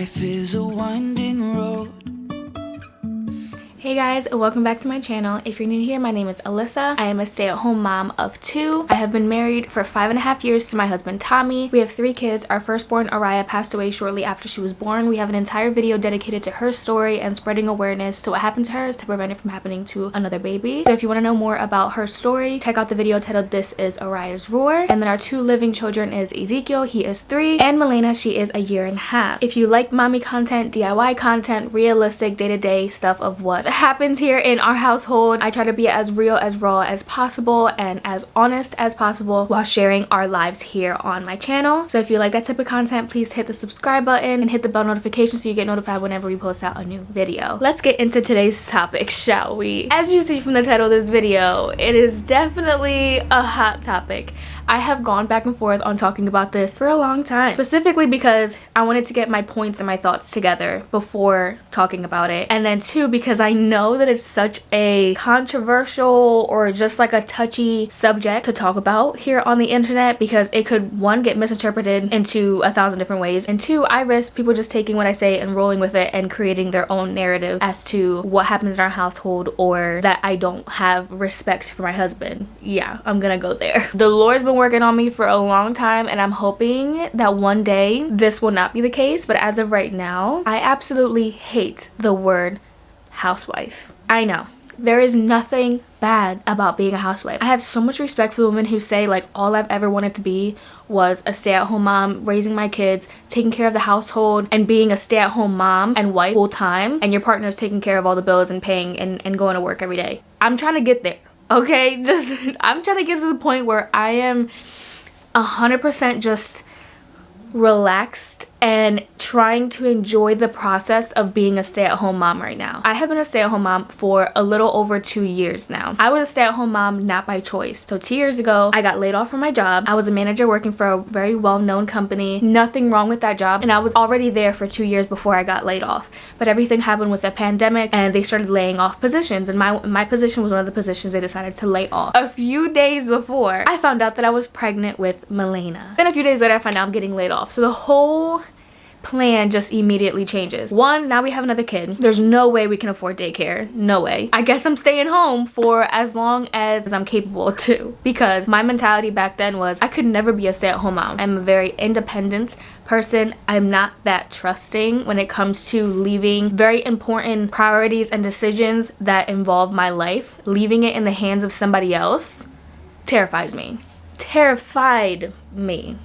Life is a winding road. Hey guys, welcome back to my channel. If you're new here, my name is Alyssa. I am a stay-at-home mom of 2. I have been married for 5.5 years to my husband Tommy. We have 3 kids. Our firstborn Araya passed away shortly after she was born. We have an entire video dedicated to her story and spreading awareness to what happened to her to prevent it from happening to another baby. So if you want to know more about her story, check out the video titled This is Araya's Roar. And then our 2 living children is Ezekiel, he is 3, and Milena, she is 1.5 years. If you like mommy content, DIY content, realistic day-to-day stuff of what happens here in our household, I try to be as real, as raw as possible and as honest as possible while sharing our lives here on my channel. So if you like that type of content, please hit the subscribe button and hit the bell notification so you get notified whenever we post out a new video. Let's get into today's topic, shall we? As you see from the title of this video, it is definitely a hot topic. I have gone back and forth on talking about this for a long time, specifically because I wanted to get my points and my thoughts together before talking about it, and then 2, because I know that it's such a controversial or just like a touchy subject to talk about here on the internet, because it could, 1, get misinterpreted into 1,000 different ways, and 2, I risk people just taking what I say and rolling with it and creating their own narrative as to what happens in our household, or that I don't have respect for my husband. Yeah, I'm gonna go there. The Lord's been working on me for a long time, and I'm hoping that one day this will not be the case, but as of right now, I absolutely hate the word housewife. I know there is nothing bad about being a housewife. I have so much respect for the women who say, like, all I've ever wanted to be was a stay-at-home mom, raising my kids, taking care of the household, and being a stay-at-home mom and wife full time, and your partner's taking care of all the bills and paying and going to work every day. I'm trying to get there. Okay, I'm trying to get to the point where I am 100% just relaxed and trying to enjoy the process of being a stay-at-home mom right now. I have been a stay-at-home mom for a little over 2 years now. I was a stay-at-home mom not by choice. So 2 years ago, I got laid off from my job. I was a manager working for a very well-known company. Nothing wrong with that job, and I was already there for 2 years before I got laid off. But everything happened with the pandemic, and they started laying off positions, and my position was one of the positions they decided to lay off. A few days before, I found out that I was pregnant with Milena. Then a few days later, I found out I'm getting laid off. So the whole plan just immediately changes. 1, now we have another kid. There's no way we can afford daycare. No way. I guess I'm staying home for as long as I'm capable to, because my mentality back then was I could never be a stay-at-home mom. I'm a very independent person. I'm not that trusting when it comes to leaving very important priorities and decisions that involve my life. Leaving it in the hands of somebody else terrifies me. Terrified me.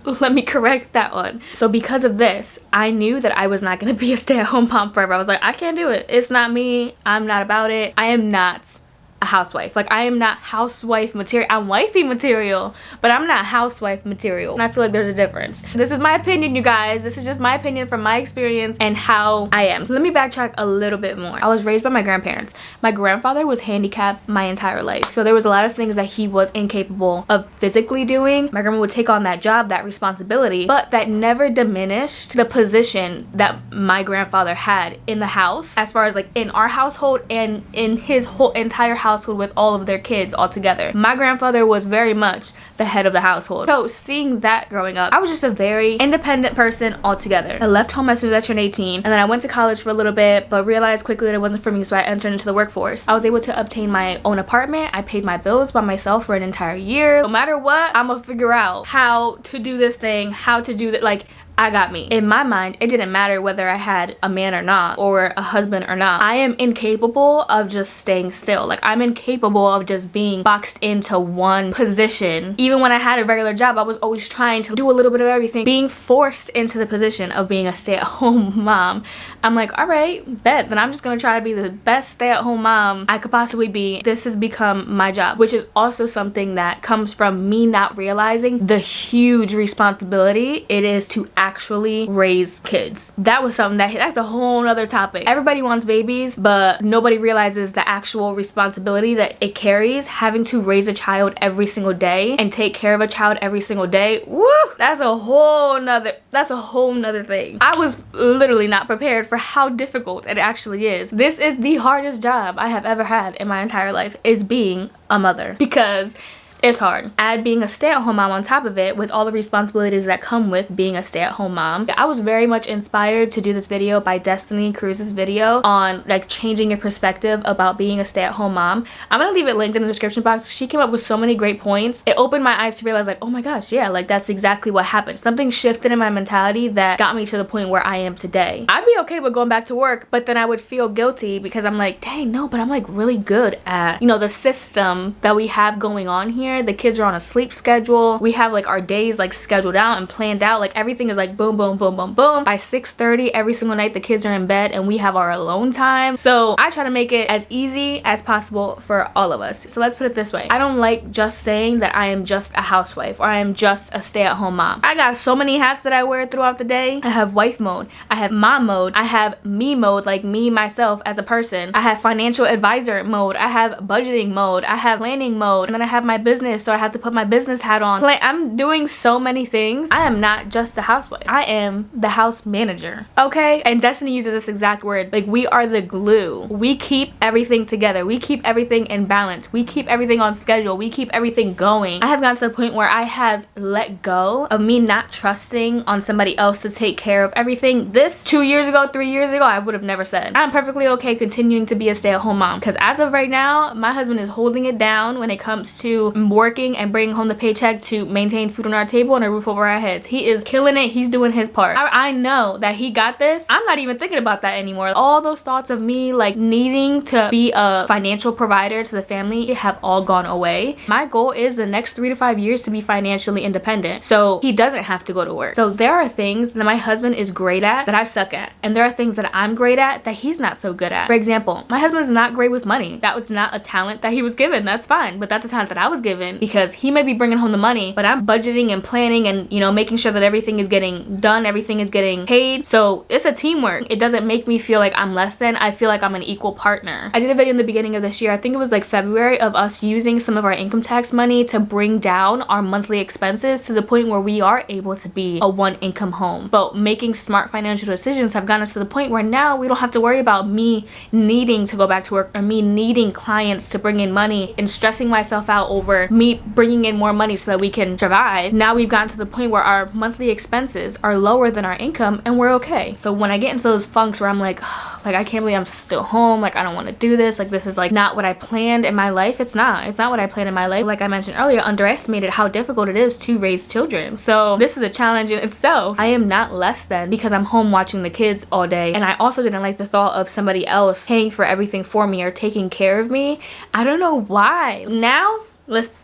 Let me correct that one. So because of this, I knew that I was not going to be a stay-at-home mom forever. I was like, I can't do it. It's not me. I'm not about it. I am not a housewife. Like, I am not housewife material. I'm wifey material, but I'm not housewife material. And I feel like there's a difference. This is my opinion, you guys. This is just my opinion from my experience and how I am. So let me backtrack a little bit more. I was raised by my grandparents. My grandfather was handicapped my entire life. So there was a lot of things that he was incapable of physically doing. My grandma would take on that job, that responsibility, but that never diminished the position that my grandfather had in the house, as far as like in our household and in his whole entire household with all of their kids all together. My grandfather was very much the head of the household. So seeing that growing up, I was just a very independent person altogether. I left home as soon as I turned 18, and then I went to college for a little bit, but realized quickly that it wasn't for me, so I entered into the workforce. I was able to obtain my own apartment. I paid my bills by myself for an entire year. No matter what, I'm gonna figure out how to do this thing, how to do that. Like, I got me. In my mind, it didn't matter whether I had a man or not, or a husband or not. I am incapable of just staying still. Like, I'm incapable of just being boxed into one position. Even when I had a regular job, I was always trying to do a little bit of everything. Being forced into the position of being a stay-at-home mom, I'm like, all right, bet. Then I'm just gonna try to be the best stay-at-home mom I could possibly be. This has become my job, which is also something that comes from me not realizing the huge responsibility it is to actually raise kids. That was something that's a whole nother topic. Everybody wants babies, but nobody realizes the actual responsibility that it carries, having to raise a child every single day and take care of a child every single day. Woo! That's a whole nother thing. I was literally not prepared for how difficult it actually is. This is the hardest job I have ever had in my entire life, is being a mother, because It's hard. Add being a stay-at-home mom on top of it with all the responsibilities that come with being a stay-at-home mom. I was very much inspired to do this video by Destini Cruz's video on like changing your perspective about being a stay-at-home mom. I'm gonna leave it linked in the description box. She came up with so many great points. It opened my eyes to realize like, oh my gosh, yeah, like that's exactly what happened. Something shifted in my mentality that got me to the point where I am today. I'd be okay with going back to work, but then I would feel guilty because I'm like, dang, no, but I'm like really good at, you know, the system that we have going on here. The kids are on a sleep schedule. We have like our days like scheduled out and planned out. Like everything is like boom, boom, boom, boom, boom. By 6:30 every single night, the kids are in bed and we have our alone time. So I try to make it as easy as possible for all of us. So let's put it this way. I don't like just saying that I am just a housewife or I am just a stay-at-home mom. I got so many hats that I wear throughout the day. I have wife mode. I have mom mode. I have me mode, like me, myself as a person. I have financial advisor mode. I have budgeting mode. I have planning mode. And then I have my business, so I have to put my business hat on. Like, I'm doing so many things. I am not just a housewife. I am the house manager. Okay? And Destini uses this exact word. Like, we are the glue. We keep everything together. We keep everything in balance. We keep everything on schedule. We keep everything going. I have gotten to the point where I have let go of me not trusting on somebody else to take care of everything. This 2 years ago, 3 years ago, I would have never said. I'm perfectly okay continuing to be a stay-at-home mom because as of right now, my husband is holding it down when it comes to working and bringing home the paycheck to maintain food on our table and a roof over our heads. He is killing it. He's doing his part. I know that he got this. I'm not even thinking about that anymore. All those thoughts of me like needing to be a financial provider to the family have all gone away. My goal is the next 3 to 5 years to be financially independent, so he doesn't have to go to work. So there are things that my husband is great at that I suck at, and there are things that I'm great at that he's not so good at. For example, my husband's not great with money. That was not a talent that he was given. That's fine, but that's a talent that I was given because he may be bringing home the money, but I'm budgeting and planning and, you know, making sure that everything is getting done, everything is getting paid. So it's a teamwork. It doesn't make me feel like I'm less than. I feel like I'm an equal partner. I did a video in the beginning of this year, I think it was like February, of us using some of our income tax money to bring down our monthly expenses to the point where we are able to be a one income home. But making smart financial decisions have gotten us to the point where now we don't have to worry about me needing to go back to work or me needing clients to bring in money and stressing myself out over me bringing in more money so that we can survive. Now we've gotten to the point where our monthly expenses are lower than our income and we're okay. So when I get into those funks where I'm like, oh, like I can't believe I'm still home, like I don't want to do this, like this is like not what I planned in my life. It's not what I planned in my life. Like I mentioned earlier, underestimated how difficult it is to raise children. So this is a challenge in itself. I am not less than because I'm home watching the kids all day, and I also didn't like the thought of somebody else paying for everything for me or taking care of me. I don't know why. Now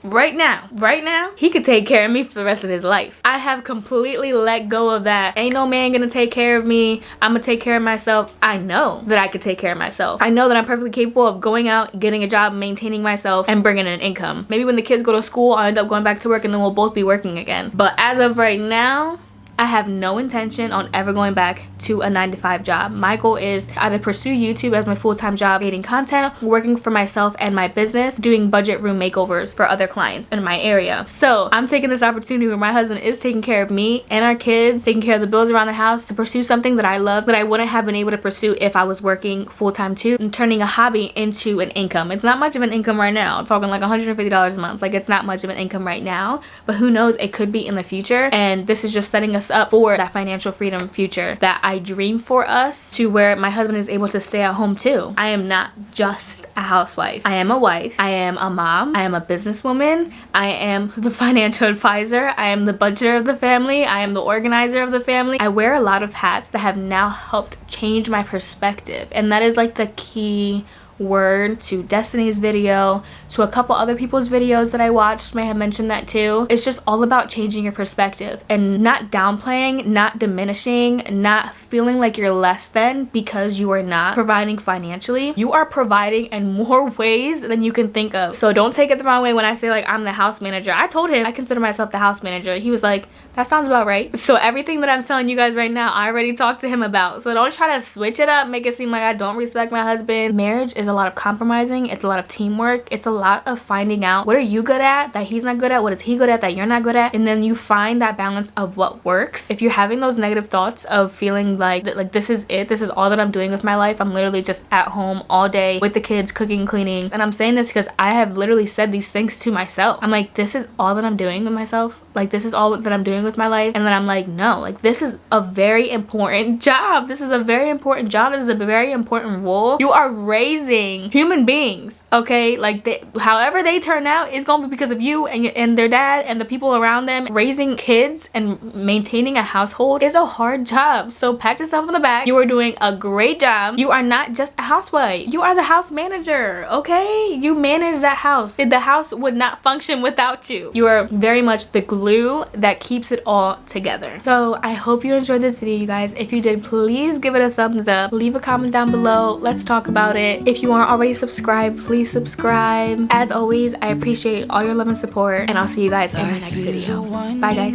right now he could take care of me for the rest of his life. I have completely let go of that. Ain't no man gonna take care of me. I'm gonna take care of myself. I know that I could take care of myself. I know that I'm perfectly capable of going out, getting a job, maintaining myself, and bringing in an income. Maybe when the kids go to school, I'll end up going back to work and then we'll both be working again. But as of right now, I have no intention on ever going back to a 9-to-5 job. My goal is to either pursue YouTube as my full-time job, creating content, working for myself and my business, doing budget room makeovers for other clients in my area. So I'm taking this opportunity where my husband is taking care of me and our kids, taking care of the bills around the house, to pursue something that I love that I wouldn't have been able to pursue if I was working full-time too, and turning a hobby into an income. It's not much of an income right now. I'm talking like $150 a month. Like it's not much of an income right now, but who knows, it could be in the future. And this is just setting us up for that financial freedom future that I dream for us, to where my husband is able to stay at home too. I am not just a housewife. I am a wife. I am a mom. I am a businesswoman. I am the financial advisor. I am the budgeter of the family. I am the organizer of the family. I wear a lot of hats that have now helped change my perspective, and that is like the key word to Destini's video, to a couple other people's videos that I watched may have mentioned that too. It's just all about changing your perspective and not downplaying, not diminishing, not feeling like you're less than because you are not providing financially. You are providing in more ways than you can think of. So don't take it the wrong way when I say like I'm the house manager. I told him I consider myself the house manager. He was like, that sounds about right. So everything that I'm telling you guys right now, I already talked to him about. So don't try to switch it up, make it seem like I don't respect my husband. Marriage is is a lot of compromising. It's a lot of teamwork. It's a lot of finding out what are you good at that he's not good at, what is he good at that you're not good at, and then you find that balance of what works. If you're having those negative thoughts of feeling like this is it, this is all that I'm doing with my life, I'm literally just at home all day with the kids, cooking, cleaning, and I'm saying this because I have literally said these things to myself. I'm like, this is all that I'm doing with myself, like this is all that I'm doing with my life. And then I'm like, no, like this is a very important job. This is a very important job. This is a very important role. You are raising human beings, okay? Like however they turn out is gonna be because of you and their dad and the people around them. Raising kids and maintaining a household is a hard job, so pat yourself on the back. You are doing a great job. You are not just a housewife, you are the house manager, okay? You manage that house. The house would not function without you. You are very much the glue that keeps it all together. So I hope you enjoyed this video, you guys. If you did, please give it a thumbs up, leave a comment down below, let's talk about it. If you aren't already subscribed, please subscribe. As always, I appreciate all your love and support, and I'll see you guys in my next video. Bye guys.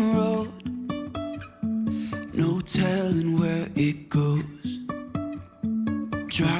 No telling where it goes. Drive